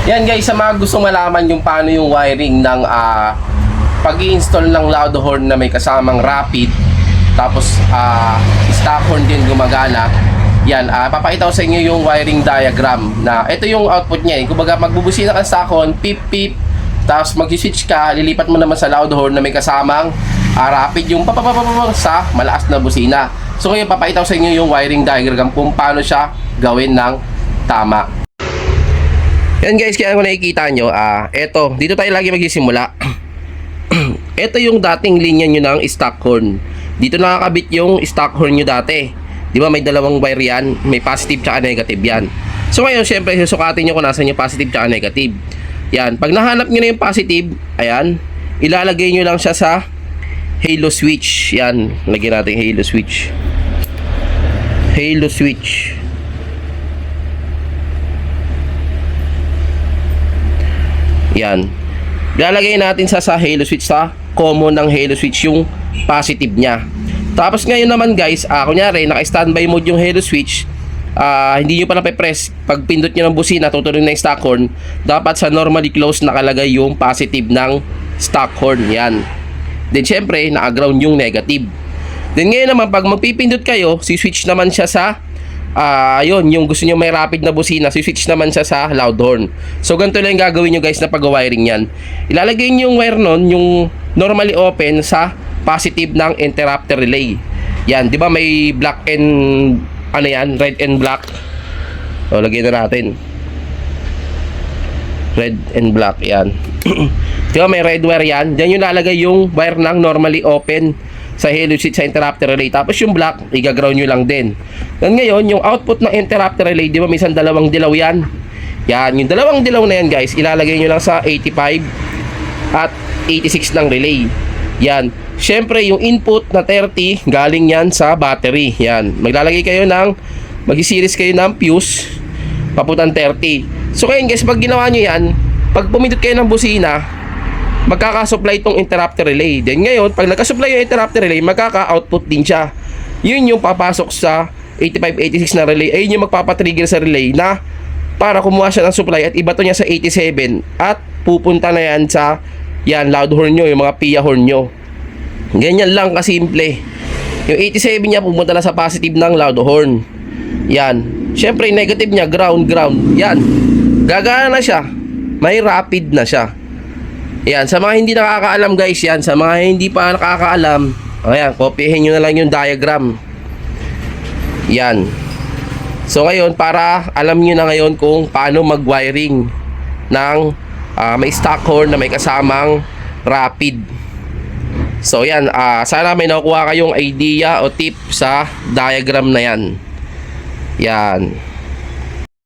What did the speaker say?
Yan guys, sa mga gusto malaman yung paano yung wiring ng pag-i-install ng loud horn na may kasamang rapid, tapos stock horn din gumagana. Yan, papakita ko sa inyo yung wiring diagram na ito yung output niya. Kumbaga magbubusina ka sa stock horn, pip pip, tapos mag-switch ka, lilipat mo naman sa loud horn na may kasamang rapid yung papapapapap sa malakas na busina. So ngayon papakita ko sa inyo yung wiring diagram kung paano siya gawin ng tama. Yan guys, kaya kung nakikita nyo, eto, dito tayo lagi magsisimula. Ito yung dating linya nyo ng stock horn. Dito nakakabit yung stock horn nyo dati. Di ba may dalawang wire yan, may positive tsaka negative yan. So ngayon, syempre, susukatin nyo kung nasan yung positive tsaka negative. Yan, pag nahanap nyo na yung positive, ayan, ilalagay nyo lang siya sa halo switch. Yan, lagyan natin halo switch. Halo switch. Yan. Lalagay natin sa halo switch, sa common ng halo switch yung positive niya. Tapos ngayon naman guys, kunyari naka-standby mode yung halo switch, hindi nyo pa nape-press. Pag pindot nyo ng busina, tutuloy na yung stock horn. Dapat sa normally close nakalagay yung positive ng stock horn. Yan. Then syempre, naka-ground yung negative. Then ngayon naman, pag magpipindot kayo, si-switch naman siya sa yun, yung gusto nyo may rapid na busina, switch naman siya sa loud horn. So ganito lang yung gagawin nyo guys na pag-wiring yan. Ilalagay nyo yung wire nun, yung normally open sa positive ng interrupter relay. Yan, di ba may black and ano yan, red and black. O, lagyan na natin red and black, yan. Di ba may red wire yan, dyan yung lalagay yung wire ng normally open sa halo switch sa interrupter relay. Tapos yung black, i-ground nyo lang din. And ngayon, yung output ng interrupter relay, di ba may isang dalawang dilaw yan? Yan, yung dalawang dilaw na yan guys, ilalagay nyo lang sa 85 at 86 ng relay. Yan. Syempre, yung input na 30, galing yan sa battery. Yan. Maglalagay kayo ng, mag-series kayo ng fuse, papuntang 30. So ngayon guys, pag ginawa nyo yan, pag pumindot kayo ng busina, magkaka-supply itong interrupter relay. Then ngayon, pag nagka-supply yung interrupter relay, magkaka-output din siya. Yun yung papasok sa 85-86 na relay. Ayun yung magpapatrigger sa relay na para kumuha siya ng supply at ibato niya sa 87 at pupunta na yan sa yan, loud horn nyo, yung mga PIA horn nyo. Ganyan lang kasimple. Yung 87 niya pupunta na sa positive ng loud horn. Yan. Syempre, negative niya, ground. Yan. Gagana na siya. May rapid na siya. Yan, sa mga hindi nakakaalam guys, yan, sa mga hindi pa nakakaalam, ayan, kopyahin nyo na lang yung diagram. Yan. So ngayon, para alam nyo na ngayon kung paano mag-wiring ng may stock horn na may kasamang rapid. So yan, sana may nakukuha kayong idea o tip sa diagram na yan. Yan.